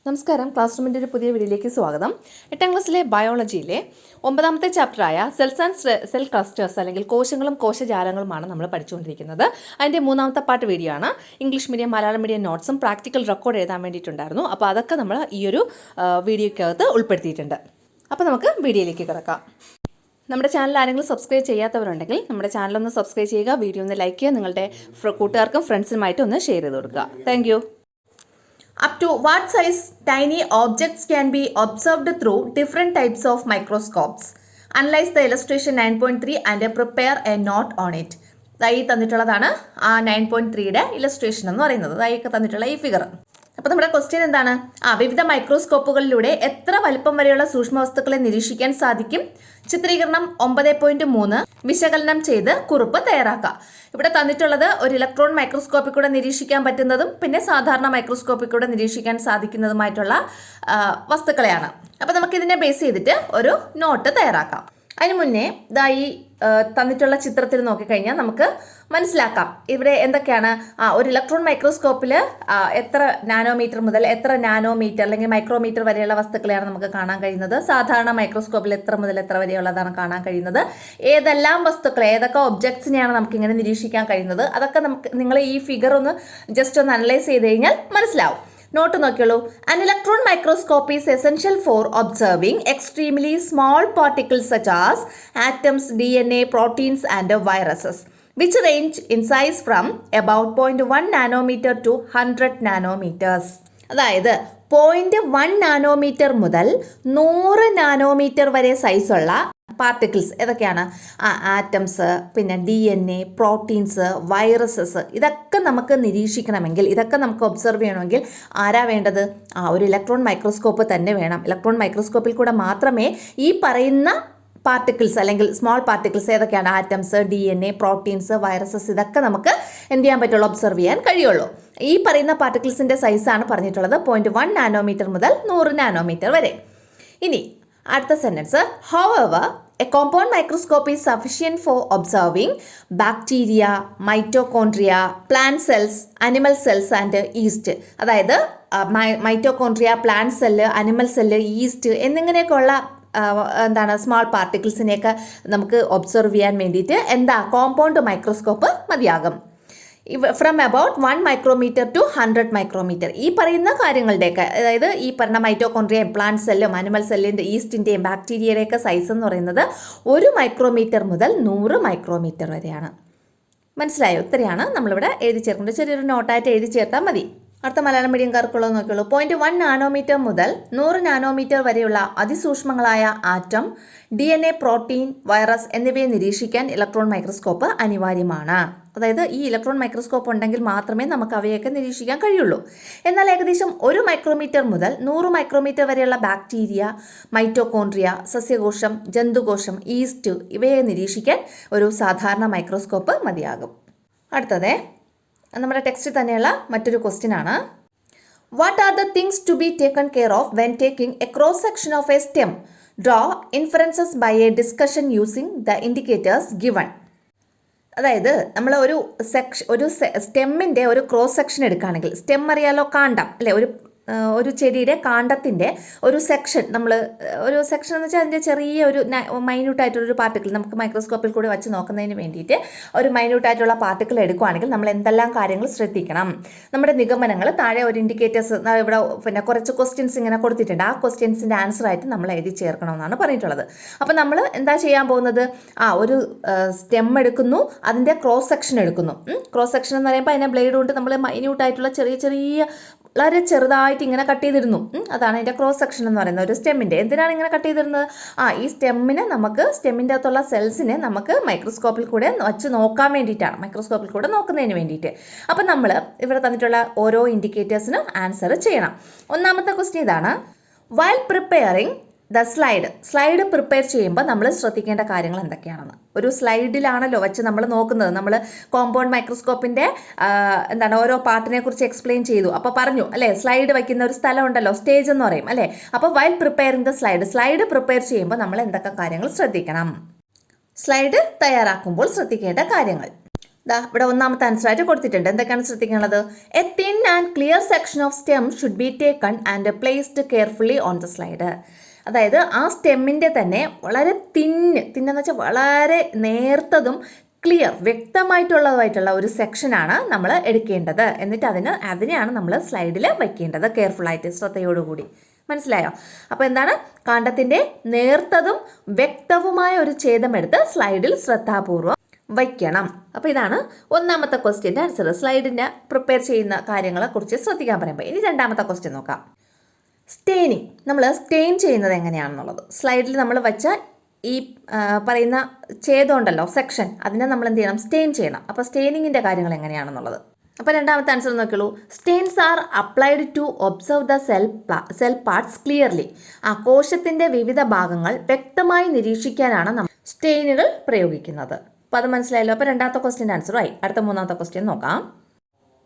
നമസ്കാരം. ക്ലാസ് റൂമിൻ്റെ ഒരു പുതിയ വീഡിയോയിലേക്ക് സ്വാഗതം. 8ാം ക്ലാസ്സിലെ ബയോളജിയിലെ 9ാമത്തെ ചാപ്റ്ററായ സെൽസ് ആൻഡ് സെൽ ക്ലസ്റ്റേഴ്സ് അല്ലെങ്കിൽ കോശങ്ങളും കോശജാലങ്ങളുമാണ് നമ്മൾ പഠിച്ചുകൊണ്ടിരിക്കുന്നത്. അതിൻ്റെ 3ാമത്തെ പാർട്ട് വീഡിയോ ആണ്. ഇംഗ്ലീഷ് മീഡിയം മലയാളം മീഡിയം നോട്ട്സും പ്രാക്ടിക്കൽ റെക്കോർഡ് എഴുതാൻ വേണ്ടിയിട്ടുണ്ടായിരുന്നു. അപ്പോൾ അതൊക്കെ നമ്മൾ ഈ ഒരു വീഡിയോയ്ക്കകത്ത് ഉൾപ്പെടുത്തിയിട്ടുണ്ട്. അപ്പോൾ നമുക്ക് വീഡിയോയിലേക്ക് കിടക്കാം. നമ്മുടെ ചാനൽ ആരെങ്കിലും സബ്സ്ക്രൈബ് ചെയ്യാത്തവരുണ്ടെങ്കിൽ നമ്മുടെ ചാനലൊന്ന് സബ്സ്ക്രൈബ് ചെയ്യുക, വീഡിയോ ഒന്ന് ലൈക്ക് ചെയ്യുക, നിങ്ങളുടെ കൂട്ടുകാർക്കും ഫ്രണ്ട്സിനുമായിട്ട് ഒന്ന് ഷെയർ ചെയ്ത് കൊടുക്കുക. Thank you. Up to what size tiny objects can be observed through different types of microscopes? Analyze the illustration 9.3 and prepare a note on it. ഈ തന്നിട്ടുള്ളതാണ് ആ 9.3യുടെ ഇലസ്ട്രേഷൻ എന്ന് പറയുന്നത്. അതായത് തന്നിട്ടുള്ള ഈ ഫിഗർ. അപ്പോൾ നമ്മുടെ ക്വസ്റ്റ്യൻ എന്താണ്? വിവിധ മൈക്രോസ്കോപ്പുകളിലൂടെ എത്ര വലിപ്പം വരെയുള്ള സൂക്ഷ്മവസ്തുക്കളെ നിരീക്ഷിക്കാൻ സാധിക്കും? ചിത്രീകരണം 9.3 വിശകലനം ചെയ്ത് കുറിപ്പ് തയ്യാറാക്കുക. ഇവിടെ തന്നിട്ടുള്ളത് ഒരു ഇലക്ട്രോൺ മൈക്രോസ്കോപ്പിൽ കൂടെ നിരീക്ഷിക്കാൻ പറ്റുന്നതും പിന്നെ സാധാരണ മൈക്രോസ്കോപ്പിൽ കൂടെ നിരീക്ഷിക്കാൻ സാധിക്കുന്നതുമായിട്ടുള്ള വസ്തുക്കളെയാണ്. അപ്പോൾ നമുക്കിതിനെ ബേസ് ചെയ്തിട്ട് ഒരു നോട്ട് തയ്യാറാക്കാം. അതിന് മുന്നേ ഈ തന്നിട്ടുള്ള ചിത്രത്തിൽ നോക്കിക്കഴിഞ്ഞാൽ നമുക്ക് മനസ്സിലാക്കാം ഇവിടെ എന്തൊക്കെയാണ്. ഒരു ഇലക്ട്രോൺ മൈക്രോസ്കോപ്പിൽ എത്ര നാനോമീറ്റർ മുതൽ എത്ര നാനോമീറ്റർ അല്ലെങ്കിൽ മൈക്രോമീറ്റർ വരെയുള്ള വസ്തുക്കളെയാണ് നമുക്ക് കാണാൻ കഴിയുന്നത്. സാധാരണ മൈക്രോസ്കോപ്പിൽ എത്ര മുതൽ എത്ര വരെയുള്ളതാണ് കാണാൻ കഴിയുന്നത്. ഏതെല്ലാം വസ്തുക്കൾ ഏതൊക്കെ ഒബ്ജക്ട്സിനെയാണ് നമുക്കിങ്ങനെ നിരീക്ഷിക്കാൻ കഴിയുന്നത്. അതൊക്കെ നമുക്ക് നിങ്ങൾ ഈ ഫിഗർ ഒന്ന് ജസ്റ്റ് ഒന്ന് അനലൈസ് ചെയ്ത് കഴിഞ്ഞാൽ മനസ്സിലാവും. Not നോക്കിയോളൂ. An electron microscope is essential for observing extremely small particles such as atoms, DNA, proteins and viruses, which range in size from about 0.1 nanometer to 100 nanometers. അതായത് 0.1 നാനോമീറ്റർ മുതൽ 100 nanometre വരെ സൈസുള്ള particles ഏതൊക്കെയാണ്? Atoms, പിന്നെ DNA, proteins, viruses, ഇതൊക്കെ നമുക്ക് നിരീക്ഷിക്കണമെങ്കിൽ, ഇതൊക്കെ നമുക്ക് ഒബ്സർവ് ചെയ്യണമെങ്കിൽ ആരാ വേണ്ടത്? ഒരു ഇലക്ട്രോൺ മൈക്രോസ്കോപ്പ് തന്നെ വേണം. ഇലക്ട്രോൺ മൈക്രോസ്കോപ്പിൽ കൂടെ മാത്രമേ ഈ പറയുന്ന പാർട്ടിക്കിൾസ് അല്ലെങ്കിൽ സ്മോൾ പാർട്ടിക്കിൾസ് ഏതൊക്കെയാണ്? ആറ്റംസ്, DNA, പ്രോട്ടീൻസ്, വൈറസസ്, ഇതൊക്കെ നമുക്ക് എന്ത് ചെയ്യാൻ പറ്റുള്ളൂ? ഒബ്സർവ് ചെയ്യാൻ കഴിയുള്ളൂ. ഈ പറയുന്ന പാർട്ടിക്കിൾസിൻ്റെ സൈസാണ് പറഞ്ഞിട്ടുള്ളത് 0.1 നാനോമീറ്റർ മുതൽ 100 നാനോമീറ്റർ വരെ. ഇനി അടുത്ത sentence. However, a compound microscope is sufficient for observing bacteria, mitochondria, plant cells, animal cells and yeast. അതായത് mitochondria, plant cell, animal cell, yeast എന്നിങ്ങനെയൊക്കെയുള്ള സ്മാൾ പാർട്ടിക്കിൾസിനെയൊക്കെ നമുക്ക് ഒബ്സർവ് ചെയ്യാൻ വേണ്ടിയിട്ട് കോമ്പൗണ്ട് മൈക്രോസ്കോപ്പ് മതിയാകും. From about 1 micrometer to 100 micrometer. ഈ പറയുന്ന കാര്യങ്ങളുടെയൊക്കെ, അതായത് ഈ പറഞ്ഞ മൈറ്റോകോൺട്രിയയും പ്ലാന്റ് സെല്ലും അനിമൽ സെല്ലിൻ്റെ ഈസ്റ്റിൻ്റെയും ബാക്ടീരിയയുടെയൊക്കെ സൈസ് എന്ന് പറയുന്നത് 1 മൈക്രോമീറ്റർ മുതൽ 100 മൈക്രോമീറ്റർ വരെയാണ്. മനസ്സിലായോ? ഇത്രയാണ് നമ്മളിവിടെ എഴുതി ചേർക്കുന്നത്. ചെറിയൊരു നോട്ടായിട്ട് എഴുതി ചേർത്താൽ മതി. അടുത്ത മലയാളം മീഡിയംകാർക്കുള്ളത് നോക്കിയുള്ളൂ. 0.1 നാനോമീറ്റർ മുതൽ 100 നാനോമീറ്റർ വരെയുള്ള അതിസൂക്ഷ്മങ്ങളായ ആറ്റം, DNA, പ്രോട്ടീൻ, വൈറസ് എന്നിവയെ നിരീക്ഷിക്കാൻ ഇലക്ട്രോൺ മൈക്രോസ്കോപ്പ് അനിവാര്യമാണ്. അതായത് ഈ ഇലക്ട്രോൺ മൈക്രോസ്കോപ്പ് ഉണ്ടെങ്കിൽ മാത്രമേ നമുക്ക് അവയൊക്കെ നിരീക്ഷിക്കാൻ കഴിയുള്ളൂ. എന്നാൽ ഏകദേശം 1 മൈക്രോമീറ്റർ മുതൽ 100 മൈക്രോമീറ്റർ വരെയുള്ള ബാക്ടീരിയ, മൈറ്റോകോൺട്രിയ, സസ്യകോശം, ജന്തുകോശം, ഈസ്റ്റ് ഇവയെ നിരീക്ഷിക്കാൻ ഒരു സാധാരണ മൈക്രോസ്കോപ്പ് മതിയാകും. അടുത്തത് നമ്മുടെ ടെക്സ്റ്റിൽ തന്നെയുള്ള മറ്റൊരു ക്വസ്റ്റ്യൻ ആണ്. What are the things to be taken care of when taking a cross section of a stem? Draw inferences by a discussion using the indicators given. അതായത് നമ്മൾ ഒരു സ്റ്റെമ്മിൻ്റെ ഒരു ക്രോസ് സെക്ഷൻ എടുക്കുകയാണെങ്കിൽ, സ്റ്റെം അറിയാലോ, കാണ്ഡം അല്ലേ, ഒരു ചെടിയുടെ കാണ്ഡത്തിൻ്റെ ഒരു സെക്ഷൻ, ഒരു സെക്ഷൻ എന്ന് വെച്ചാൽ അതിൻ്റെ ചെറിയ ഒരു മൈന്യൂട്ടായിട്ടുള്ളൊരു പാർട്ടിക്കിൾ നമുക്ക് മൈക്രോസ്കോപ്പിൽ കൂടി വെച്ച് നോക്കുന്നതിന് വേണ്ടിയിട്ട് ഒരു മൈന്യൂട്ടായിട്ടുള്ള പാർട്ടിക്കിൾ എടുക്കുകയാണെങ്കിൽ നമ്മൾ എന്തെല്ലാം കാര്യങ്ങൾ ശ്രദ്ധിക്കണം? നമ്മുടെ നിഗമനങ്ങൾ താഴെ ഒരു ഇൻഡിക്കേറ്റേഴ്സ് ഇവിടെ പിന്നെ കുറച്ച് ക്വസ്റ്റ്യൻസ് ഇങ്ങനെ കൊടുത്തിട്ടുണ്ട്. ആ ക്വസ്റ്റ്യൻസിൻ്റെ ആൻസറായിട്ട് നമ്മൾ എഴുതി ചേർക്കണമെന്നാണ് പറഞ്ഞിട്ടുള്ളത്. അപ്പോൾ നമ്മൾ എന്താ ചെയ്യാൻ പോകുന്നത്? ഒരു സ്റ്റെം എടുക്കുന്നു, അതിൻ്റെ ക്രോസ് സെക്ഷൻ എടുക്കുന്നു. ക്രോസ് സെക്ഷൻ എന്ന് പറയുമ്പോൾ അതിനെ ബ്ലേഡ് കൊണ്ട് നമ്മൾ മൈന്യൂട്ടായിട്ടുള്ള ചെറിയ വളരെ ചെറുതായിട്ട് ഇങ്ങനെ കട്ട് ചെയ്തിരുന്നു. അതാണ് അതിൻ്റെ ക്രോസ് സെക്ഷൻ എന്ന് പറയുന്നത്. ഒരു സ്റ്റെമ്മിൻ്റെ എന്തിനാണ് ഇങ്ങനെ കട്ട് ചെയ്തിരുന്നത്? ഈ സ്റ്റെമ്മിൻ്റെ അകത്തുള്ള സെൽസിനെ നമുക്ക് മൈക്രോസ്കോപ്പിൽ കൂടെ വച്ച് നോക്കാൻ വേണ്ടിയിട്ടാണ്, മൈക്രോസ്കോപ്പിൽ കൂടെ നോക്കുന്നതിന് വേണ്ടിയിട്ട്. അപ്പം നമ്മൾ ഇവിടെ തന്നിട്ടുള്ള ഓരോ ഇൻഡിക്കേറ്റേഴ്സിനും ആൻസർ ചെയ്യണം. ഒന്നാമത്തെ ക്വസ്റ്റ്യൻ ഇതാണ്. While preparing the slide prepare ചെയ്യുമ്പോൾ നമ്മൾ ശ്രദ്ധിക്കേണ്ട കാര്യങ്ങൾ എന്തൊക്കെയാണെന്ന്. ഒരു സ്ലൈഡിലാണല്ലോ വെച്ച് നമ്മൾ നോക്കുന്നത്. നമ്മൾ കോമ്പൗണ്ട് മൈക്രോസ്കോപ്പിൻ്റെ ഓരോ പാർട്ടിനെ കുറിച്ച് എക്സ്പ്ലെയിൻ ചെയ്തു. അപ്പോൾ പറഞ്ഞു അല്ലേ, സ്ലൈഡ് വയ്ക്കുന്ന ഒരു സ്ഥലം ഉണ്ടല്ലോ, സ്റ്റേജ് എന്ന് പറയും അല്ലേ. അപ്പോൾ while preparing the slide prepare ചെയ്യുമ്പോൾ നമ്മൾ എന്തൊക്കെ കാര്യങ്ങൾ ശ്രദ്ധിക്കണം? സ്ലൈഡ് തയ്യാറാക്കുമ്പോൾ ശ്രദ്ധിക്കേണ്ട കാര്യങ്ങൾ. ഇവിടെ ഒന്നാമത്തെ ആൻസർ ആയിട്ട് കൊടുത്തിട്ടുണ്ട്. എന്തൊക്കെയാണ് ശ്രദ്ധിക്കാനുള്ളത്? A thin and clear section of stem should be taken and placed carefully on the slide. അതായത് ആ സ്റ്റെമ്മിൻ്റെ തന്നെ വളരെ തിന്നെന്ന് വെച്ചാൽ വളരെ നേർത്തതും ക്ലിയർ വ്യക്തമായിട്ടുള്ളതായിട്ടുള്ള ഒരു സെക്ഷനാണ് നമ്മൾ എടുക്കേണ്ടത്. എന്നിട്ട് അതിനെയാണ് നമ്മൾ സ്ലൈഡിൽ വയ്ക്കേണ്ടത് കെയർഫുള്ളായിട്ട്, ശ്രദ്ധയോടുകൂടി. മനസ്സിലായോ? അപ്പോൾ എന്താണ്? കാണ്ഡത്തിൻ്റെ നേർത്തതും വ്യക്തവുമായ ഒരു ഛേദമെടുത്ത് സ്ലൈഡിൽ ശ്രദ്ധാപൂർവം വയ്ക്കണം. അപ്പോൾ ഇതാണ് ഒന്നാമത്തെ ക്വസ്റ്റ്യൻ്റെ ആൻസർ. സ്ലൈഡിൻ്റെ പ്രിപ്പയർ ചെയ്യുന്ന കാര്യങ്ങളെക്കുറിച്ച് ശ്രദ്ധിക്കാൻ പറയുമ്പോൾ ഇനി രണ്ടാമത്തെ ക്വസ്റ്റ്യൻ നോക്കാം. സ്റ്റെയിനിങ്. നമ്മൾ സ്റ്റെയിൻ ചെയ്യുന്നത് എങ്ങനെയാണെന്നുള്ളത് സ്ലൈഡിൽ നമ്മൾ വെച്ച ഈ പറയുന്ന ഛേദം ഉണ്ടല്ലോ, സെക്ഷൻ, അതിനെ നമ്മൾ എന്ത് ചെയ്യണം? സ്റ്റെയിൻ ചെയ്യണം. അപ്പോൾ സ്റ്റെയിനിങ്ങിൻ്റെ കാര്യങ്ങൾ എങ്ങനെയാണെന്നുള്ളത്. അപ്പോൾ രണ്ടാമത്തെ ആൻസർ നോക്കിയുള്ളൂ. Stains are applied to observe the cell parts clearly. ആ കോശത്തിൻ്റെ വിവിധ ഭാഗങ്ങൾ വ്യക്തമായി നിരീക്ഷിക്കാനാണ് നമ്മൾ സ്റ്റെയിനുകൾ പ്രയോഗിക്കുന്നത്. അപ്പോൾ അത് മനസ്സിലായല്ലോ. അപ്പോൾ രണ്ടാമത്തെ ക്വസ്റ്റ്യൻ്റെ ആൻസറുമായി. അടുത്ത മൂന്നാമത്തെ ക്വസ്റ്റ്യൻ നോക്കാം.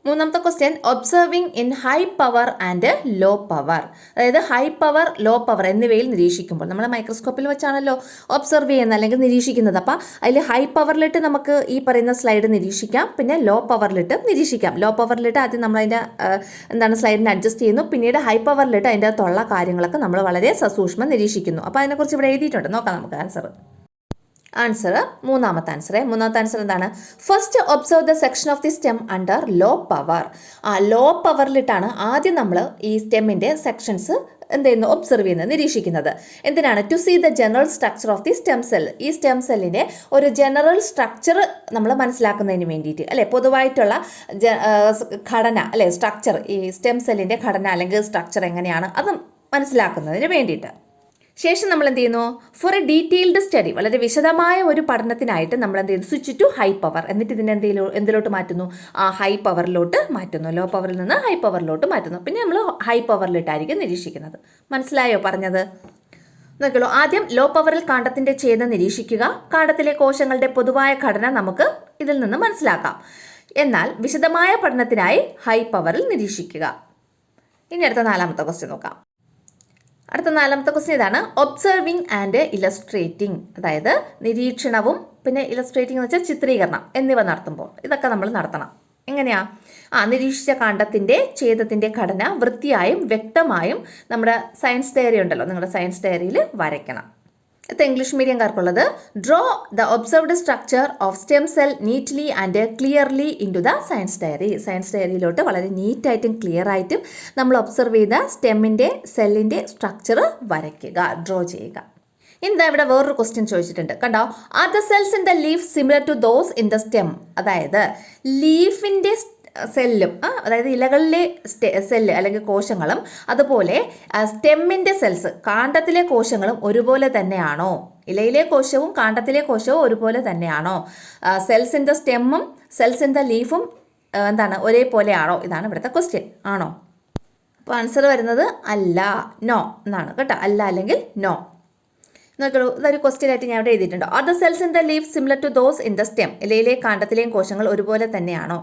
മൂന്നാമത്തെ question observing in high power and low power. അതായത് ഹൈ പവർ, ലോ പവർ എന്നിവയിൽ നിരീക്ഷിക്കുമ്പോൾ നമ്മൾ മൈക്രോസ്കോപ്പിൽ വെച്ചാണല്ലോ ഒബ്സർവ് ചെയ്യുന്നത് അല്ലെങ്കിൽ നിരീക്ഷിക്കുന്നത്. അപ്പോൾ അതിൽ ഹൈ പവറിലിട്ട് നമുക്ക് ഈ പറയുന്ന സ്ലൈഡ് നിരീക്ഷിക്കാം, പിന്നെ ലോ പവറിലിട്ട് നിരീക്ഷിക്കാം. ലോ പവറിലിട്ട് ആദ്യം നമ്മൾ അതിൻ്റെ സ്ലൈഡിനെ അഡ്ജസ്റ്റ് ചെയ്യുന്നു, പിന്നീട് ഹൈ പവറിലിട്ട് അതിൻ്റെ അകത്തുള്ള കാര്യങ്ങളൊക്കെ നമ്മൾ വളരെ സസൂക്ഷ്മം നിരീക്ഷിക്കുന്നു. അപ്പോൾ അതിനെക്കുറിച്ച് ഇവിടെ എഴുതിയിട്ടുണ്ട്. നോക്കാം നമുക്ക് ആൻസർ. മൂന്നാമത്തെ ആൻസർ എന്താണ്? First observe the section of the stem under low power. Low പവറിലിട്ടാണ് ആദ്യം നമ്മൾ ഈ സ്റ്റെമ്മിൻ്റെ സെക്ഷൻസ് എന്ത് ചെയ്യുന്നു? ഒബ്സർവ് ചെയ്യുന്നത്, നിരീക്ഷിക്കുന്നത്. എന്തിനാണ്? To see the general structure of the stem cell. ഈ സ്റ്റെം സെല്ലിൻ്റെ ഒരു ജനറൽ സ്ട്രക്ചർ നമ്മൾ മനസ്സിലാക്കുന്നതിന് വേണ്ടിയിട്ട്, അല്ലെ, പൊതുവായിട്ടുള്ള ഘടന, അല്ലെ, സ്ട്രക്ചർ, ഈ സ്റ്റെം സെല്ലിൻ്റെ ഘടന അല്ലെങ്കിൽ സ്ട്രക്ചർ എങ്ങനെയാണ് അത് മനസ്സിലാക്കുന്നതിന് വേണ്ടിയിട്ട്. ശേഷം നമ്മൾ എന്ത് ചെയ്യുന്നു? ഫോർ എ ഡീറ്റെയിൽഡ് സ്റ്റഡി, വളരെ വിശദമായ ഒരു പഠനത്തിനായിട്ട് നമ്മൾ എന്ത് ചെയ്യുന്നു? Switch to high power. എന്നിട്ട് ഇതിനെ എന്തിലോട്ട് മാറ്റുന്നു? ഹൈ പവറിലോട്ട് മാറ്റുന്നു. ലോ പവറിൽ നിന്ന് ഹൈ പവറിലോട്ട് മാറ്റുന്നു. പിന്നെ നമ്മൾ ഹൈ പവറിലിട്ടായിരിക്കും നിരീക്ഷിക്കുന്നത്. മനസ്സിലായോ പറഞ്ഞത്? നോക്കിയുള്ളൂ. ആദ്യം ലോ പവറിൽ കാണ്ഡത്തിൻ്റെ ഛേദം നിരീക്ഷിക്കുക. കാണ്ഡത്തിലെ കോശങ്ങളുടെ പൊതുവായ ഘടന നമുക്ക് ഇതിൽ നിന്ന് മനസ്സിലാക്കാം. എന്നാൽ വിശദമായ പഠനത്തിനായി ഹൈ പവറിൽ നിരീക്ഷിക്കുക. ഇനി അടുത്ത നാലാമത്തെ ക്വസ്റ്റ്യൻ നോക്കാം. അടുത്ത നാലാമത്തെ ക്വസ്റ്റ്യൻ ഇതാണ്. Observing and illustrating. അതായത് നിരീക്ഷണവും പിന്നെ ഇലസ്ട്രേറ്റിംഗ് എന്ന് വെച്ചാൽ ചിത്രീകരണം എന്നിവ നടത്തുമ്പോൾ ഇതൊക്കെ നമ്മൾ നടത്തണം. എങ്ങനെയാ? നിരീക്ഷിച്ച കാണ്ഡത്തിൻ്റെ ഛേദത്തിൻ്റെ ഘടന വൃത്തിയായും വ്യക്തമായും നമ്മുടെ സയൻസ് ഡയറി ഉണ്ടല്ലോ, നിങ്ങളുടെ സയൻസ് ഡയറിയിൽ വരയ്ക്കണം. ഇത് ഇംഗ്ലീഷ് മീഡിയംകാർക്കുള്ളത്. Draw the observed structure of stem cell neatly and clearly in to the science diary. Science ഡയറിയിലോട്ട് വളരെ നീറ്റായിട്ടും ക്ലിയർ ആയിട്ടും നമ്മൾ ഒബ്സർവ് ചെയ്ത സ്റ്റെമ്മിൻ്റെ സെല്ലിൻ്റെ സ്ട്രക്ചർ വരയ്ക്കുക, ഡ്രോ ചെയ്യുക. എന്താ ഇവിടെ വേറൊരു ക്വസ്റ്റ്യൻ ചോദിച്ചിട്ടുണ്ട്, കണ്ടോ? Are the cells in the leaf similar to those in the stem. അതായത് ലീഫിൻ്റെ സെല്ലും, അതായത് ഇലകളിലെ സെല്ല് അല്ലെങ്കിൽ കോശങ്ങളും അതുപോലെ സ്റ്റെമ്മിൻ്റെ സെൽസ്, കാണ്ഡത്തിലെ കോശങ്ങളും ഒരുപോലെ തന്നെയാണോ? ഇലയിലെ കോശവും കാണ്ഡത്തിലെ കോശവും ഒരുപോലെ തന്നെയാണോ? സെൽസ് ഇൻ ദ സ്റ്റെമ്മും സെൽസ് ഇൻ ദ ലീഫും എന്താണ്, ഒരേപോലെയാണോ? ഇതാണ് ഇവിടുത്തെ ക്വസ്റ്റ്യൻ. ആണോ? അപ്പോൾ ആൻസർ വരുന്നത് അല്ല, നോ എന്നാണ് കേട്ടോ. അല്ല അല്ലെങ്കിൽ നോ. നോക്കൂ, ഇതൊരു ക്വസ്റ്റ്യൻ ആയിട്ട് ഞാൻ ഇവിടെ എഴുതിയിട്ടുണ്ടോ? Are the cells in the leaf similar to those in the stem. ഇലയിലെ കാണ്ഡത്തിലെയും കോശങ്ങൾ ഒരുപോലെ തന്നെയാണോ?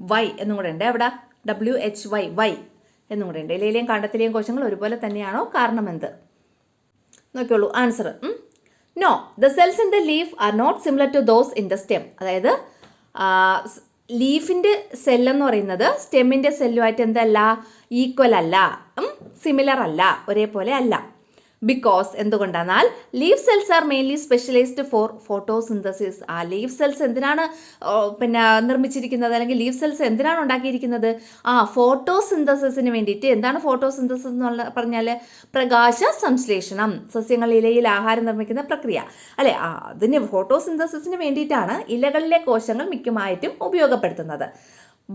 വൈ എന്നും കൂടെ ഉണ്ട്. എവിടെ? WHY, വൈ എന്നും കൂടെ ഉണ്ട്. ഇലയിലെയും കാണ്ഡത്തിലെയും കോശങ്ങൾ ഒരുപോലെ തന്നെയാണോ? കാരണം എന്ത്? നോക്കിയോളൂ answer. No, the cells in the leaf are not similar to those in the stem. അതായത് ലീഫിൻ്റെ സെല്ലെന്ന് പറയുന്നത് സ്റ്റെമ്മിൻ്റെ സെല്ലുമായിട്ട് എന്തല്ല, ഈക്വൽ അല്ല, സിമിലർ അല്ല, ഒരേപോലെ അല്ല. ബിക്കോസ് എന്തുകൊണ്ടെന്നാൽ leaf cells are mainly specialised four photosynthesis. Leaf cells എന്തിനാണ് നിർമ്മിച്ചിരിക്കുന്നത്, അല്ലെങ്കിൽ ലീഫ് സെൽസ് എന്തിനാണ് ഉണ്ടാക്കിയിരിക്കുന്നത്? ഫോട്ടോസിന്തസിസിന് വേണ്ടിയിട്ട്. എന്താണ് ഫോട്ടോസിന്തസിസ് എന്നുള്ള പറഞ്ഞാൽ? പ്രകാശ സംശ്ലേഷണം, സസ്യങ്ങൾ ഇലയിൽ ആഹാരം നിർമ്മിക്കുന്ന പ്രക്രിയ അല്ലെ, അതിന് ഫോട്ടോസിന്തസിസിന് വേണ്ടിയിട്ടാണ് ഇലകളിലെ കോശങ്ങൾ മിക്കമായിട്ടും ഉപയോഗപ്പെടുത്തുന്നത്.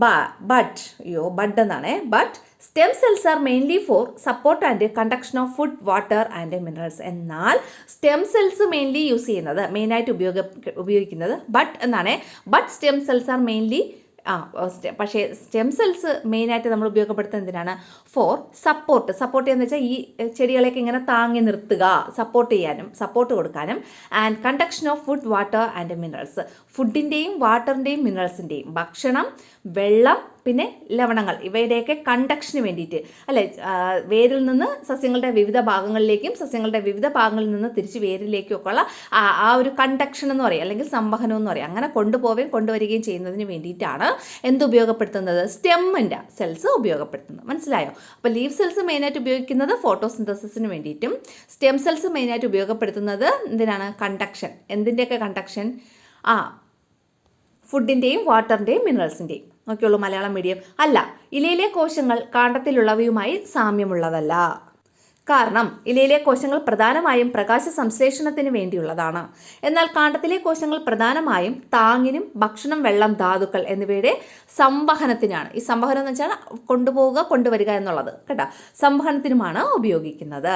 ബട്ട് എന്നാണ്. But stem cells are mainly four support and conduction of food, water and minerals. എന്നാൽ സ്റ്റെം സെൽസ് മെയിൻലി യൂസ് ചെയ്യുന്നത്, മെയിനായിട്ട് ഉപയോഗിക്കുന്നത് ബട്ട് എന്നാണ്. But stem cells are mainly പക്ഷേ സ്റ്റെം സെൽസ് മെയിനായിട്ട് നമ്മൾ ഉപയോഗപ്പെടുത്തുന്നത് എന്തിനാണ്? ഫോർ സപ്പോർട്ട് എന്ന് വെച്ചാൽ ഈ ചെടികളെയൊക്കെ ഇങ്ങനെ താങ്ങി നിർത്തുക, സപ്പോർട്ട് കൊടുക്കാനും. And conduction of food, water and minerals. ഫുഡിൻ്റെയും വാട്ടറിൻ്റെയും മിനറൽസിൻ്റെയും, ഭക്ഷണം, വെള്ളം, പിന്നെ ലവണങ്ങൾ, ഇവയുടെയൊക്കെ കണ്ടക്ഷന് വേണ്ടിയിട്ട് അല്ലെ, വേരിൽ നിന്ന് സസ്യങ്ങളുടെ വിവിധ ഭാഗങ്ങളിലേക്കും സസ്യങ്ങളുടെ വിവിധ ഭാഗങ്ങളിൽ നിന്ന് തിരിച്ച് വേരിലേക്കും ഒക്കെ ഉള്ള ആ ഒരു കണ്ടക്ഷൻ എന്ന് പറയും, അല്ലെങ്കിൽ സംവഹനം എന്ന് പറയും. അങ്ങനെ കൊണ്ടുപോവുകയും കൊണ്ടുവരികയും ചെയ്യുന്നതിന് വേണ്ടിയിട്ടാണ് എന്തുപയോഗപ്പെടുത്തുന്നത്? സ്റ്റെമ്മിൻ്റെ സെൽസ് ഉപയോഗപ്പെടുത്തുന്നത്. മനസ്സിലായോ? അപ്പോൾ ലീഫ് സെൽസ് മെയിനായിട്ട് ഉപയോഗിക്കുന്നത് ഫോട്ടോസിന്തസിസിന് വേണ്ടിയിട്ടും സ്റ്റെം സെൽസ് മെയിനായിട്ട് ഉപയോഗപ്പെടുത്തുന്നത് എന്തിനാണ്? കണ്ടക്ഷൻ. എന്തിൻ്റെയൊക്കെ കണ്ടക്ഷൻ? ഫുഡിൻ്റെയും വാട്ടറിൻ്റെയും മിനറൽസിൻ്റെയും. നോക്കിയുള്ളൂ മലയാളം മീഡിയം. അല്ല, ഇലയിലെ കോശങ്ങൾ കാണ്ഡത്തിലുള്ളവയുമായി സാമ്യമുള്ളതല്ല. കാരണം ഇലയിലെ കോശങ്ങൾ പ്രധാനമായും പ്രകാശ സംശ്ലേഷണത്തിന് വേണ്ടിയുള്ളതാണ്. എന്നാൽ കാണ്ഡത്തിലെ കോശങ്ങൾ പ്രധാനമായും താങ്ങിനും ഭക്ഷണം, വെള്ളം, ധാതുക്കൾ എന്നിവയുടെ സംവഹനത്തിനാണ്. ഈ സംവഹനം എന്ന് വെച്ചാൽ കൊണ്ടുപോവുക, കൊണ്ടുവരിക എന്നുള്ളത് കേട്ടോ, സംവഹനത്തിനുമാണ് ഉപയോഗിക്കുന്നത്.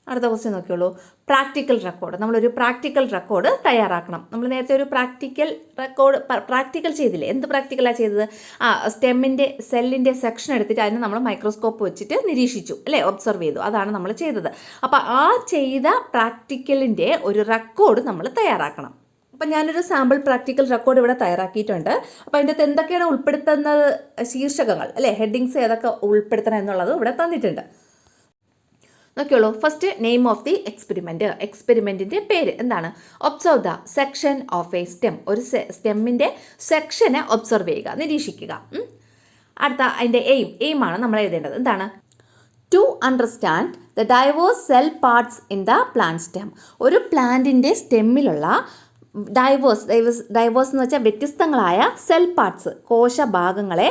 അടുത്ത ക്വസ്റ്റ്യൻ നോക്കിയുള്ളൂ. Practical record. നമ്മളൊരു പ്രാക്ടിക്കൽ റെക്കോർഡ് തയ്യാറാക്കണം. നമ്മൾ നേരത്തെ ഒരു പ്രാക്ടിക്കൽ ചെയ്തില്ലേ? എന്ത് പ്രാക്ടിക്കലാണ് ചെയ്തത്? സ്റ്റെമ്മിൻ്റെ സെല്ലിൻ്റെ സെക്ഷൻ എടുത്തിട്ട് അതിന് നമ്മൾ മൈക്രോസ്കോപ്പ് വെച്ചിട്ട് നിരീക്ഷിച്ചു അല്ലേ, ഒബ്സർവ് ചെയ്തു. അതാണ് നമ്മൾ ചെയ്തത്. അപ്പോൾ ആ ചെയ്ത പ്രാക്ടിക്കലിൻ്റെ ഒരു റെക്കോർഡ് നമ്മൾ തയ്യാറാക്കണം. അപ്പം ഞാനൊരു സാമ്പിൾ പ്രാക്ടിക്കൽ റെക്കോർഡ് ഇവിടെ തയ്യാറാക്കിയിട്ടുണ്ട്. അപ്പോൾ അതിൻ്റെ അകത്ത് എന്തൊക്കെയാണ് ഉൾപ്പെടുത്തുന്നത്, ശീർഷകങ്ങൾ അല്ലേ, ഹെഡിങ്സ് ഏതൊക്കെ ഉൾപ്പെടുത്തണം എന്നുള്ളത് ഇവിടെ തന്നിട്ടുണ്ട്. നോക്കിയോളൂ. First name of the experiment. എക്സ്പെരിമെൻറ്റിൻ്റെ പേര് എന്താണ്? Observe the section of a stem. ഒരു സ്റ്റെമ്മിൻ്റെ സെക്ഷനെ ഒബ്സർവ് ചെയ്യുക, നിരീക്ഷിക്കുക. അടുത്ത അതിൻ്റെ എയിമാണ് നമ്മൾ എഴുതേണ്ടത്. എന്താണ്? To understand the diverse cell parts in the plant stem. ഒരു പ്ലാന്റിൻ്റെ സ്റ്റെമ്മിലുള്ള ഡൈവേഴ്സ് എന്ന് വെച്ചാൽ വ്യത്യസ്തങ്ങളായ സെൽ പാർട്സ്, കോശഭാഗങ്ങളെ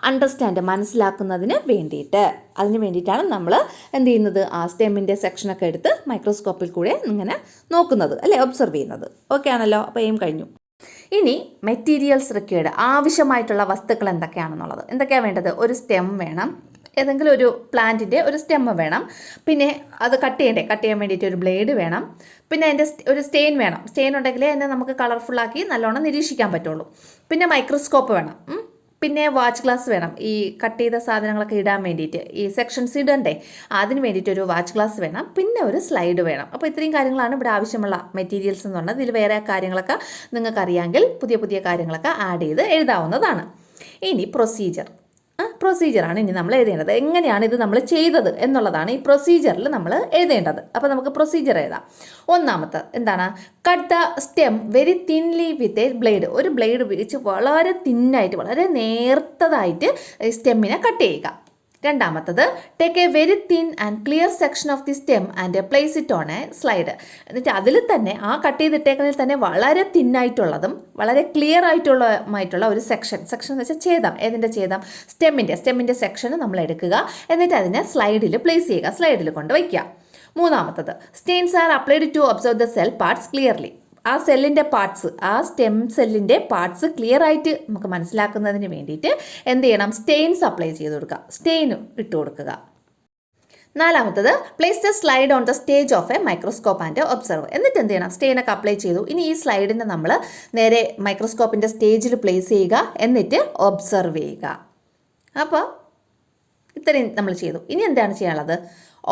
അണ്ടർസ്റ്റാൻഡ്, മനസ്സിലാക്കുന്നതിന് വേണ്ടിയിട്ട്, അതിന് വേണ്ടിയിട്ടാണ് നമ്മൾ എന്ത് ചെയ്യുന്നത്? ആ സ്റ്റെമ്മിൻ്റെ സെക്ഷനൊക്കെ എടുത്ത് മൈക്രോസ്കോപ്പിൽ കൂടെ ഇങ്ങനെ നോക്കുന്നത് അല്ലേ, ഒബ്സർവ് ചെയ്യുന്നത്. ഓക്കെ ആണല്ലോ? അപ്പോൾ എയിം കഴിഞ്ഞു. ഇനി മെറ്റീരിയൽസ് റിക്വയർഡ്, ആവശ്യമായിട്ടുള്ള വസ്തുക്കൾ എന്തൊക്കെയാണെന്നുള്ളത്. എന്തൊക്കെയാണ് വേണ്ടത്? ഒരു സ്റ്റെം വേണം, ഏതെങ്കിലും ഒരു പ്ലാന്റിൻ്റെ ഒരു സ്റ്റെമ്മ് വേണം. പിന്നെ അത് കട്ട് ചെയ്യാൻ വേണ്ടിയിട്ട് ഒരു ബ്ലേഡ് വേണം. പിന്നെ അതിൻ്റെ ഒരു സ്റ്റെയിൻ വേണം. സ്റ്റെയിൻ ഉണ്ടെങ്കിലേ അതിനെ നമുക്ക് കളർഫുള്ളാക്കി നല്ലോണം നിരീക്ഷിക്കാൻ പറ്റുള്ളൂ. പിന്നെ മൈക്രോസ്കോപ്പ് വേണം. പിന്നെ വാച്ച് ഗ്ലാസ് വേണം, ഈ കട്ട് ചെയ്ത സാധനങ്ങളൊക്കെ ഇടാൻ വേണ്ടിയിട്ട്, ഈ സെക്ഷൻസ് ഇടണ്ടേ, അതിന് വേണ്ടിയിട്ടൊരു വാച്ച് ഗ്ലാസ് വേണം. പിന്നെ ഒരു സ്ലൈഡ് വേണം. അപ്പോൾ ഇത്രയും കാര്യങ്ങളാണ് ഇവിടെ ആവശ്യമുള്ള മെറ്റീരിയൽസ് എന്ന് പറഞ്ഞാൽ. ഇതിൽ വേറെ കാര്യങ്ങളൊക്കെ നിങ്ങൾക്കറിയാമെങ്കിൽ പുതിയ കാര്യങ്ങളൊക്കെ ആഡ് ചെയ്ത് എഴുതാവുന്നതാണ്. ഇനി പ്രൊസീജിയറാണ് ഇനി നമ്മൾ എഴുതേണ്ടത്. എങ്ങനെയാണ് ഇത് നമ്മൾ ചെയ്തത് എന്നുള്ളതാണ് ഈ പ്രൊസീജിയറിൽ നമ്മൾ എഴുതേണ്ടത്. അപ്പോൾ നമുക്ക് പ്രൊസീജിയർ എഴുതാം. ഒന്നാമത്തെ എന്താണ്? Cut the stem very thinly with a blade. ഒരു ബ്ലേഡ് ഉപയോഗിച്ച് വളരെ തിന്നായിട്ട്, വളരെ നേർത്തതായിട്ട് സ്റ്റെമ്മിനെ കട്ട് ചെയ്യുക. രണ്ടാമത്തത്, take A very thin and clear section of the stem and place it on A slide. എന്നിട്ട് അതിൽ തന്നെ ആ കട്ട് ചെയ്തിട്ടേക്കുന്നതിൽ തന്നെ വളരെ തിന്നായിട്ടുള്ളതും വളരെ ക്ലിയർ ആയിട്ടുള്ള ഒരു സെക്ഷൻ എന്ന് വെച്ചാൽ ഛേദം. ഏതിൻ്റെ ഛേദം? സ്റ്റെമ്മിൻ്റെ സെക്ഷൻ നമ്മൾ എടുക്കുക. എന്നിട്ട് അതിനെ സ്ലൈഡിൽ പ്ലേസ് ചെയ്യുക, സ്ലൈഡിൽ കൊണ്ട് വയ്ക്കുക. മൂന്നാമത്തത്, stains are applied to observe the cell parts clearly. ആ സെല്ലിൻ്റെ പാർട്സ്, ആ സ്റ്റെം സെല്ലിൻ്റെ പാർട്സ് ക്ലിയർ ആയിട്ട് നമുക്ക് മനസ്സിലാക്കുന്നതിന് വേണ്ടിയിട്ട് എന്ത് ചെയ്യണം? സ്റ്റെയിൻസ് അപ്ലൈ ചെയ്ത് കൊടുക്കുക, സ്റ്റെയിൻ ഇട്ട് കൊടുക്കുക. നാലാമത്തത്, place the slide on the stage of A microscope and observe. എന്നിട്ട് എന്ത് ചെയ്യണം? സ്റ്റെയിനൊക്കെ അപ്ലൈ ചെയ്തു. ഇനി ഈ സ്ലൈഡിനെ നമ്മൾ നേരെ മൈക്രോസ്കോപ്പിൻ്റെ സ്റ്റേജിൽ പ്ലേസ് ചെയ്യുക, എന്നിട്ട് ഒബ്സർവ് ചെയ്യുക. അപ്പോൾ ഇത്രയും നമ്മൾ ചെയ്തു. ഇനി എന്താണ് ചെയ്യാനുള്ളത്?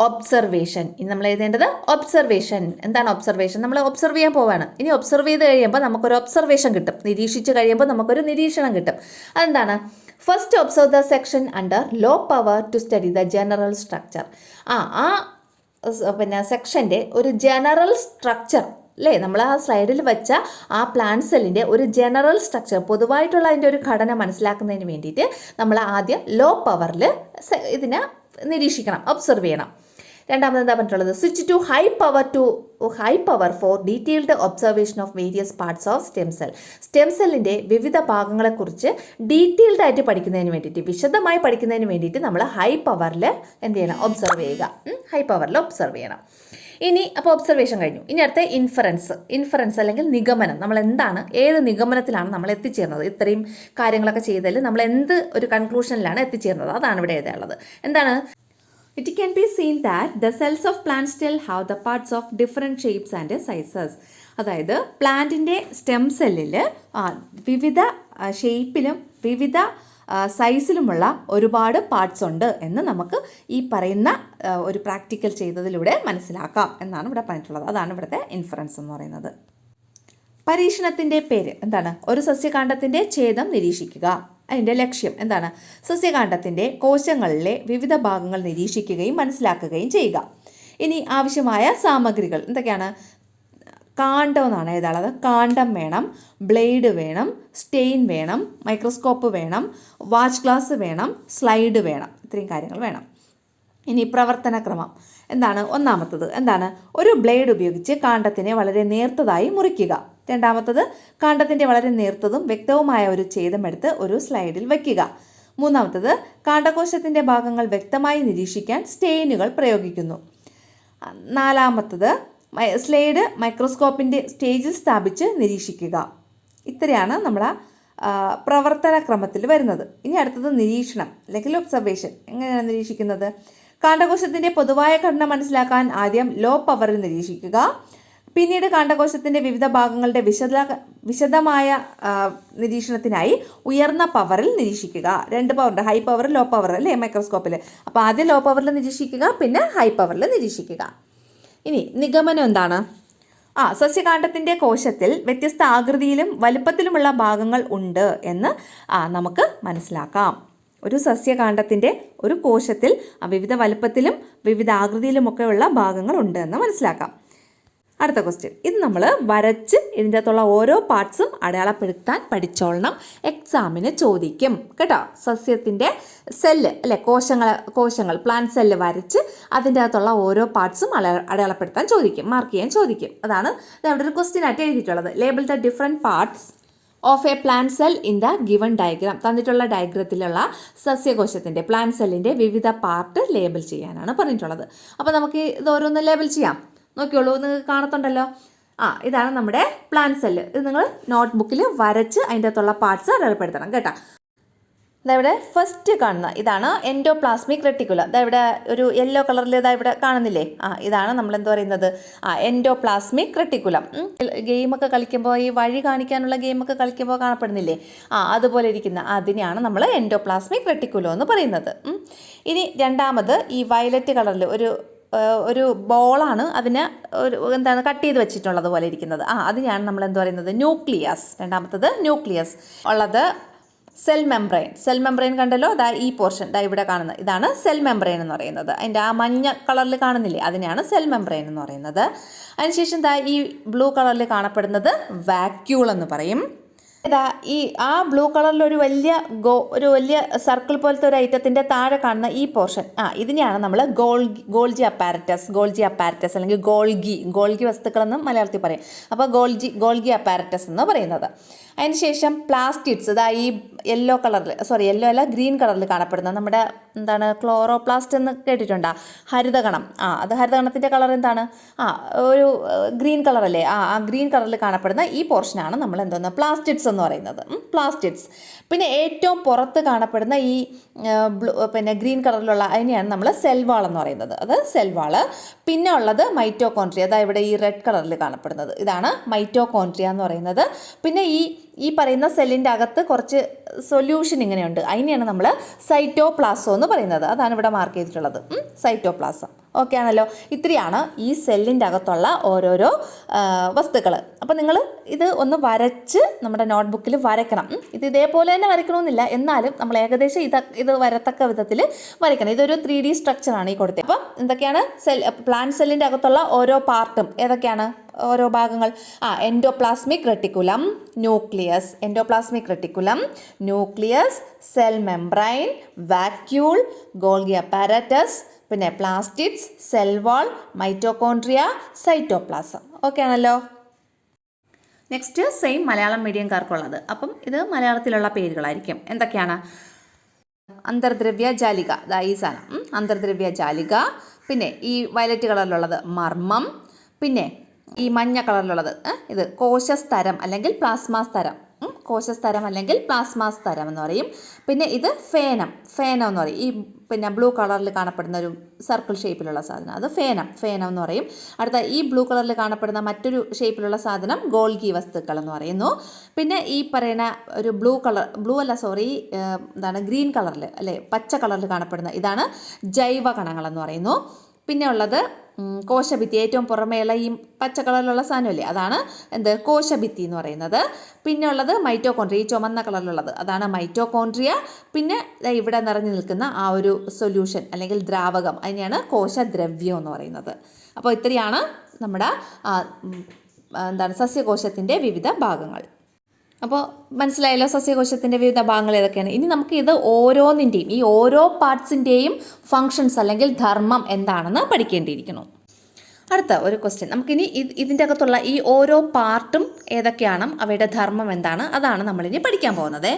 ഒബ്സർവേഷൻ. ഇനി നമ്മൾ എഴുതേണ്ടത് ഒബ്സർവേഷൻ. എന്താണ് ഒബ്സർവേഷൻ? നമ്മൾ ഒബ്സർവ് ചെയ്യാൻ പോവാണ്. ഇനി ഒബ്സർവ് ചെയ്ത് കഴിയുമ്പോൾ നമുക്കൊരു ഒബ്സർവേഷൻ കിട്ടും. നിരീക്ഷിച്ച് കഴിയുമ്പോൾ നമുക്കൊരു നിരീക്ഷണം കിട്ടും. അതെന്താണ്? First observe the section under low power to study the general structure. പിന്നെ സെക്ഷൻ്റെ ഒരു ജനറൽ സ്ട്രക്ചർ അല്ലേ, നമ്മൾ ആ സ്ലൈഡിൽ വെച്ച ആ പ്ലാന്റ് സെല്ലിൻ്റെ ഒരു ജനറൽ സ്ട്രക്ചർ, പൊതുവായിട്ടുള്ള അതിൻ്റെ ഒരു ഘടന മനസ്സിലാക്കുന്നതിന് വേണ്ടിയിട്ട് നമ്മൾ ആദ്യം ലോ പവറിൽ ഇതിനെ നിരീക്ഷിക്കണം, ഒബ്സർവ് ചെയ്യണം. രണ്ടാമത് എന്താ പറഞ്ഞിട്ടുള്ളത്? Switch to high power for detailed observation of various parts of stem സെല്ലിൻ്റെ വിവിധ ഭാഗങ്ങളെക്കുറിച്ച് ഡീറ്റെയിൽഡ് ആയിട്ട് പഠിക്കുന്നതിന് വേണ്ടിയിട്ട്, വിശദമായി പഠിക്കുന്നതിന് വേണ്ടിയിട്ട് നമ്മൾ ഹൈ പവറിൽ എന്ത് ചെയ്യണം? ഒബ്സർവ് ചെയ്യുക. ഹൈ പവറിൽ ഒബ്സർവ് ചെയ്യണം. ഇനി അപ്പോൾ ഒബ്സർവേഷൻ കഴിഞ്ഞു. ഇനി അടുത്ത ഇൻഫറൻസ് അല്ലെങ്കിൽ നിഗമനം. നമ്മൾ എന്താണ്, ഏത് നിഗമനത്തിലാണ് നമ്മൾ എത്തിച്ചേർന്നത്? ഇത്രയും കാര്യങ്ങളൊക്കെ ചെയ്തതിൽ നമ്മൾ എന്ത് ഒരു കൺക്ലൂഷനിലാണ് എത്തിച്ചേർന്നത്? അതാണ് ഇവിടെ എഴുതാനുള്ളത്. എന്താണ്? It can be seen that the cells of plants still have the parts of different shapes and sizes. അതായത് പ്ലാന്റിൻ്റെ സ്റ്റെം സെല്ലിൽ വിവിധ ഷേപ്പിലും വിവിധ സൈസിലുമുള്ള ഒരുപാട് പാർട്സ് ഉണ്ട് എന്ന് നമുക്ക് ഈ പറയുന്ന ഒരു പ്രാക്ടിക്കൽ ചെയ്തതിലൂടെ മനസ്സിലാക്കാം എന്നാണ് ഇവിടെ പറഞ്ഞിട്ടുള്ളത്. അതാണ് ഇവിടുത്തെ ഇൻഫറൻസ് എന്ന് പറയുന്നത്. പരീക്ഷണത്തിൻ്റെ പേര് എന്താണ്? ഒരു സസ്യകാണ്ഡത്തിൻ്റെ ഛേദം നിരീക്ഷിക്കുക. അതിൻ്റെ ലക്ഷ്യം എന്താണ്? സസ്യകാണ്ഡത്തിൻ്റെ കോശങ്ങളിലെ വിവിധ ഭാഗങ്ങൾ നിരീക്ഷിക്കുകയും മനസ്സിലാക്കുകയും ചെയ്യുക. ഇനി ആവശ്യമായ സാമഗ്രികൾ എന്തൊക്കെയാണ്? കാണ്ഡം എന്നാണ് എഴുതാനുള്ളത്. കാണ്ഡം വേണം, ബ്ലേഡ് വേണം, സ്റ്റെയിൻ വേണം, മൈക്രോസ്കോപ്പ് വേണം, വാച്ച് ഗ്ലാസ് വേണം, സ്ലൈഡ് വേണം. ഇത്രയും കാര്യങ്ങൾ വേണം. ഇനി പ്രവർത്തനക്രമം എന്താണ്? ഒന്നാമത്തത് എന്താണ്? ഒരു ബ്ലേഡ് ഉപയോഗിച്ച് കാണ്ഡത്തിനെ വളരെ നേർത്തതായി മുറിക്കുക. രണ്ടാമത്തത് കാണ്ഡത്തിൻ്റെ വളരെ നേർത്തതും വ്യക്തവുമായ ഒരു ഛേദമെടുത്ത് ഒരു സ്ലൈഡിൽ വയ്ക്കുക. മൂന്നാമത്തത് കാണ്ഡകോശത്തിൻ്റെ ഭാഗങ്ങൾ വ്യക്തമായി നിരീക്ഷിക്കാൻ സ്റ്റെയിനുകൾ പ്രയോഗിക്കുന്നു. നാലാമത്തത് സ്ലൈഡ് മൈക്രോസ്കോപ്പിൻ്റെ സ്റ്റേജിൽ സ്ഥാപിച്ച് നിരീക്ഷിക്കുക. ഇത്രയാണ് നമ്മുടെ പ്രവർത്തനക്രമത്തിൽ വരുന്നത്. ഇനി അടുത്തത് നിരീക്ഷണം അല്ലെങ്കിൽ ഒബ്സർവേഷൻ. എങ്ങനെയാണ് നിരീക്ഷിക്കുന്നത്? കാണ്ഡകോശത്തിൻ്റെ പൊതുവായ ഘടന മനസ്സിലാക്കാൻ ആദ്യം ലോ പവറിൽ നിരീക്ഷിക്കുക. പിന്നീട് കാണ്ഡകോശത്തിൻ്റെ വിവിധ ഭാഗങ്ങളുടെ വിശദമായ നിരീക്ഷണത്തിനായി ഉയർന്ന പവറിൽ നിരീക്ഷിക്കുക. 2 പവറുണ്ട്, ഹൈ പവർ, ലോ പവർ അല്ലേ മൈക്രോസ്കോപ്പിൽ. അപ്പോൾ ആദ്യം ലോ പവറിൽ നിരീക്ഷിക്കുക, പിന്നെ ഹൈ പവറിൽ നിരീക്ഷിക്കുക. ഇനി നിഗമനം എന്താണ്? സസ്യകാണ്ഡത്തിൻ്റെ കോശത്തിൽ വ്യത്യസ്ത ആകൃതിയിലും വലുപ്പത്തിലുമുള്ള ഭാഗങ്ങൾ ഉണ്ട് എന്ന് നമുക്ക് മനസ്സിലാക്കാം. ഒരു സസ്യകാണ്ഡത്തിൻ്റെ ഒരു കോശത്തിൽ വിവിധ വലുപ്പത്തിലും വിവിധ ആകൃതിയിലുമൊക്കെയുള്ള ഭാഗങ്ങൾ ഉണ്ട് എന്ന് മനസ്സിലാക്കാം. അടുത്ത ക്വസ്റ്റ്യൻ. ഇത് നമ്മൾ വരച്ച് ഇതിൻ്റെ അകത്തുള്ള ഓരോ പാർട്സും അടയാളപ്പെടുത്താൻ പഠിച്ചോളണം. എക്സാമിന് ചോദിക്കും കേട്ടോ. സസ്യത്തിൻ്റെ സെല്ല് അല്ലെ, കോശങ്ങൾ പ്ലാന്റ് സെല്ല് വരച്ച് അതിൻ്റെ അകത്തുള്ള ഓരോ പാർട്സും അടയാളപ്പെടുത്താൻ ചോദിക്കും, മാർക്ക് ചെയ്യാൻ ചോദിക്കും. അതാണ് അവിടെ ഒരു ക്വസ്റ്റ്യൻ ആയിട്ട് എഴുതിയിട്ടുള്ളത്. Label the different parts of A plant cell in the given diagram. തന്നിട്ടുള്ള ഡയഗ്രത്തിലുള്ള സസ്യകോശത്തിൻ്റെ പ്ലാന്റ് സെല്ലിൻ്റെ വിവിധ പാർട്ട് ലേബിൾ ചെയ്യാനാണ് പറഞ്ഞിട്ടുള്ളത്. അപ്പോൾ നമുക്ക് ഇത് ഓരോന്ന് ലേബിൾ ചെയ്യാം. നോക്കിയോളൂ, നിങ്ങൾക്ക് കാണത്തുണ്ടല്ലോ. ഇതാണ് നമ്മുടെ പ്ലാന്റ് സെല്ല്. ഇത് നിങ്ങൾ നോട്ട്ബുക്കിൽ വരച്ച് അതിൻ്റെ അകത്തുള്ള പാർട്സ് അടയാളപ്പെടുത്തണം കേട്ടോ. ഇവിടെ ഫസ്റ്റ് കാണുന്ന ഇതാണ് എൻഡോപ്ലാസ്മിക് റെട്ടിക്കുലം. ഇവിടെ ഒരു യെല്ലോ കളറിൽ ഇവിടെ കാണുന്നില്ലേ? ഇതാണ് നമ്മൾ എന്താ പറയുന്നത്? Endoplasmic reticulum. ഗെയിമൊക്കെ കളിക്കുമ്പോൾ, ഈ വഴി കാണിക്കാനുള്ള ഗെയിമൊക്കെ കളിക്കുമ്പോൾ കാണപ്പെടുന്നില്ലേ? അതുപോലെ ഇരിക്കുന്ന അതിനെയാണ് നമ്മൾ എൻഡോപ്ലാസ്മിക് റെട്ടിക്കുലം എന്ന് പറയുന്നത്. ഇനി രണ്ടാമത് ഈ വയലറ്റ് കളറിൽ ഒരു ബോളാണ് അതിനെ എന്താണ് കട്ട് ചെയ്ത് വെച്ചിട്ടുള്ളത് പോലെ ഇരിക്കുന്നത്. അതിനെയാണ് നമ്മൾ എന്താ പറയുന്നത്? ന്യൂക്ലിയസ്. രണ്ടാമത്തത് ന്യൂക്ലിയസ്. ഉള്ളത് സെൽ മെംബ്രെയിൻ കണ്ടല്ലോ. ഈ പോർഷൻ ഇവിടെ കാണുന്നത് ഇതാണ് സെൽ മെംബ്രെയിൻ എന്ന് പറയുന്നത്. അതിൻ്റെ മഞ്ഞ കളറിൽ കാണുന്നില്ലേ? അതിനെയാണ് സെൽ മെംബ്രെയിൻ എന്ന് പറയുന്നത്. അതിനുശേഷം ഈ ബ്ലൂ കളറിൽ കാണപ്പെടുന്നത് വാക്യൂൾ എന്ന് പറയും. ബ്ലൂ കളറിൽ ഒരു വലിയ സർക്കിൾ പോലത്തെ ഒരു ഐറ്റത്തിൻ്റെ താഴെ കാണുന്ന ഈ പോർഷൻ ഇതിനെയാണ് നമ്മൾ ഗോൾജി അപ്പാരറ്റസ് അല്ലെങ്കിൽ ഗോൾഗി വസ്തുക്കളെന്ന് മലയാളത്തിൽ പറയും. അപ്പോൾ ഗോൾഗി അപ്പാരറ്റസ് എന്ന് പറയുന്നത്. അതിനുശേഷം പ്ലാസ്റ്റിഡ്സ് ഈ യെല്ലോ അല്ല ഗ്രീൻ കളറിൽ കാണപ്പെടുന്ന നമ്മുടെ എന്താണ് ക്ലോറോപ്ലാസ്റ്റ് എന്ന് കേട്ടിട്ടുണ്ടോ? ഹരിതകണം. അത് ഹരിതകണത്തിൻ്റെ കളർ എന്താണ്? ഒരു ഗ്രീൻ കളറല്ലേ? ഗ്രീൻ കളറിൽ കാണപ്പെടുന്ന ഈ പോർഷനാണ് നമ്മൾ എന്തോന്ന് പ്ലാസ്റ്റിഡ്സ് എന്ന് പറയുന്നത്. പ്ലാസ്റ്റിഡ്സ്. പിന്നെ ഏറ്റവും പുറത്ത് കാണപ്പെടുന്ന ഈ ഗ്രീൻ കളറിലുള്ള അതിനെയാണ് നമ്മൾ സെൽവാൾ എന്ന് പറയുന്നത്. അത് സെൽവാള്. പിന്നെ ഉള്ളത് മൈറ്റോകോൺട്രിയ. ഇവിടെ ഈ റെഡ് കളറിൽ കാണപ്പെടുന്നത് ഇതാണ് മൈറ്റോകോൺട്രിയ എന്ന് പറയുന്നത്. പിന്നെ ഈ പറയുന്ന സെല്ലിൻ്റെ അകത്ത് കുറച്ച് സൊല്യൂഷൻ ഇങ്ങനെയുണ്ട്. അതിനെയാണ് നമ്മൾ സൈറ്റോപ്ലാസം എന്ന് പറയുന്നത്. അതാണ് ഇവിടെ മാർക്ക് ചെയ്തിട്ടുള്ളത്, സൈറ്റോപ്ലാസം. ഓക്കെ ആണല്ലോ. ഇത്രയാണ് ഈ സെല്ലിൻ്റെ അകത്തുള്ള ഓരോരോ വസ്തുക്കൾ. അപ്പോൾ നിങ്ങൾ ഇത് ഒന്ന് വരച്ച് നമ്മുടെ നോട്ട്ബുക്കിൽ വരയ്ക്കണം. ഇതേപോലെ തന്നെ വരയ്ക്കണമെന്നില്ല, എന്നാലും നമ്മൾ ഏകദേശം ഇത് വരത്തക്ക വിധത്തിൽ വരയ്ക്കണം. ഇതൊരു 3D സ്ട്രക്ചറാണ് ഈ കൊടുത്തത്. അപ്പം എന്തൊക്കെയാണ് പ്ലാന്റ് സെല്ലിൻ്റെ അകത്തുള്ള ഓരോ പാർട്ടും ഏതൊക്കെയാണ്? ഓരോ ഭാഗങ്ങൾ endoplasmic reticulum, nucleus, cell membrane, vacuole, Golgi apparatus, പിന്നെ plastids, cell wall, mitochondria, cytoplasm. Okay ആണല്ലോ. നെക്സ്റ്റ് സെയിം മലയാളം മീഡിയംകാർക്കുള്ളത്. അപ്പം ഇത് മലയാളത്തിലുള്ള പേരുകളായിരിക്കും. എന്തൊക്കെയാണ്? അന്തർദ്രവ്യ ജാലിക. ഈ സാധനം അന്തർദ്രവ്യ ജാലിക. പിന്നെ ഈ വയലറ്റ് കളറിലുള്ളത് മർമ്മം. പിന്നെ ഈ മഞ്ഞ കളറിലുള്ളത് ഇത് കോശസ്തരം അല്ലെങ്കിൽ പ്ലാസ്മാസ്തരം. എന്ന് പറയും. പിന്നെ ഇത് ഫേനം എന്ന് പറയും. ഈ ബ്ലൂ കളറിൽ കാണപ്പെടുന്ന ഒരു സർക്കിൾ ഷേപ്പിലുള്ള സാധനം അത് ഫേനം എന്ന് പറയും. അടുത്ത ഈ ബ്ലൂ കളറിൽ കാണപ്പെടുന്ന മറ്റൊരു ഷേപ്പിലുള്ള സാധനം ഗോൾഗി വസ്തുക്കൾ എന്ന് പറയുന്നു. പിന്നെ ഈ പറയുന്ന ഒരു ഗ്രീൻ കളറിൽ അല്ലെ പച്ച കളറിൽ കാണപ്പെടുന്ന ഇതാണ് ജൈവ കണങ്ങൾ എന്ന് പറയുന്നു. പിന്നെ ഉള്ളത് കോശഭിത്തി, ഏറ്റവും പുറമേയുള്ള ഈ പച്ച കളറിലുള്ള സാധനമല്ലേ, അതാണ് എന്ത് കോശഭിത്തി എന്ന് പറയുന്നത്. പിന്നെ ഉള്ളത് മൈറ്റോകോൺട്രിയ, ഈ ചുമന്ന കളറിലുള്ളത് അതാണ് മൈറ്റോകോൺട്രിയ. പിന്നെ ഇവിടെ നിറഞ്ഞു നിൽക്കുന്ന ആ ഒരു സൊല്യൂഷൻ അല്ലെങ്കിൽ ദ്രാവകം, അതിനെയാണ് കോശദ്രവ്യം എന്ന് പറയുന്നത്. അപ്പോൾ ഇത്രയാണ് നമ്മുടെ സസ്യകോശത്തിൻ്റെ വിവിധ ഭാഗങ്ങൾ. അപ്പോൾ മനസ്സിലായല്ലോ സസ്യകോശത്തിൻ്റെ വിവിധ ഭാഗങ്ങൾ ഏതൊക്കെയാണ്. ഇനി നമുക്ക് ഇത് ഓരോന്നിൻ്റെയും, ഈ ഓരോ പാർട്സിൻ്റെയും ഫങ്ഷൻസ് അല്ലെങ്കിൽ ധർമ്മം എന്താണെന്ന് പഠിക്കേണ്ടിയിരിക്കുന്നു. അടുത്ത ഒരു ക്വസ്റ്റ്യൻ, നമുക്കിനി ഇതിൻ്റെ അകത്തുള്ള ഈ ഓരോ പാർട്ടും ഏതൊക്കെയാണ്, അവയുടെ ധർമ്മം എന്താണ്, അതാണ് നമ്മളിനി പഠിക്കാൻ പോകുന്നത്.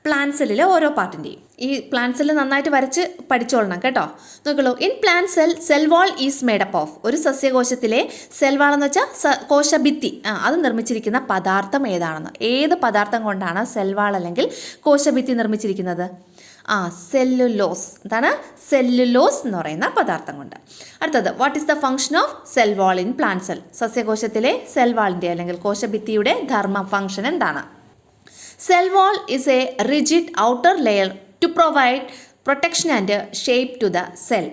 പ്ലാന്റ് സെല്ലിലെ ഓരോ പാർട്ടിൻ്റെയും ഈ പ്ലാന്റ് സെല്ല് നന്നായിട്ട് വരച്ച് പഠിച്ചോളണം കേട്ടോ. നോക്കുള്ളൂ, in plant cell cell wall is made up of. ഒരു സസ്യകോശത്തിലെ സെൽ വാൾ എന്ന് വെച്ചാൽ കോശഭിത്തി, അത് നിർമ്മിച്ചിരിക്കുന്ന പദാർത്ഥം ഏതാണെന്ന്. ഏത് പദാർത്ഥം കൊണ്ടാണ് സെൽ വാൾ അല്ലെങ്കിൽ കോശഭിത്തി നിർമ്മിച്ചിരിക്കുന്നത്? സെല്ലുലോസ്. എന്താണ്? സെല്ലുലോസ് എന്ന് പറയുന്ന പദാർത്ഥം കൊണ്ട്. അടുത്തത്, what is the function of cell wall in plant cell. സസ്യകോശത്തിലെ സെൽ വാളിൻ്റെ അല്ലെങ്കിൽ കോശഭിത്തിയുടെ ധർമ്മ ഫംഗ്ഷൻ എന്താണ്? Cell wall is a rigid outer layer to provide protection and shape to the cell.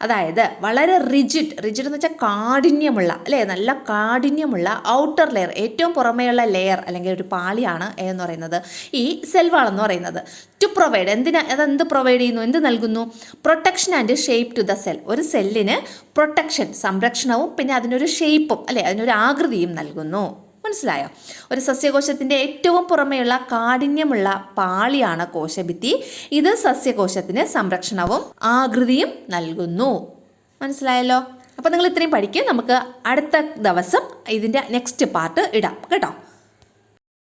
അതായത് വളരെ റിജിഡ് എന്ന് വെച്ചാൽ കാഠിന്യമുള്ള, അല്ലേ, നല്ല കാഠിന്യമുള്ള ഔട്ടർ ലെയർ, ഏറ്റവും പുറമേയുള്ള ലെയർ അല്ലെങ്കിൽ ഒരു പാളിയാണ് എന്ന് പറയുന്നത് ഈ സെൽ വാൾ എന്ന് പറയുന്നത്. ടു പ്രൊവൈഡ്, അതെന്ത് പ്രൊവൈഡ് ചെയ്യുന്നു, എന്ത് നൽകുന്നു? Protection and shape to the cell. ഒരു സെല്ലിന് പ്രൊട്ടക്ഷൻ, സംരക്ഷണവും പിന്നെ അതിനൊരു ഷേപ്പും, അല്ലേ, അതിനൊരു ആകൃതിയും നൽകുന്നു. മനസ്സിലായോ? ഒരു സസ്യകോശത്തിൻ്റെ ഏറ്റവും പുറമെയുള്ള കാഠിന്യമുള്ള പാളിയാണ് കോശഭിത്തി. ഇത് സസ്യകോശത്തിന് സംരക്ഷണവും ആകൃതിയും നൽകുന്നു. മനസ്സിലായല്ലോ? അപ്പോൾ നിങ്ങൾ ഇത്രയും പഠിക്കുക. നമുക്ക് അടുത്ത ദിവസം ഇതിൻ്റെ നെക്സ്റ്റ് പാർട്ട് ഇടാം കേട്ടോ.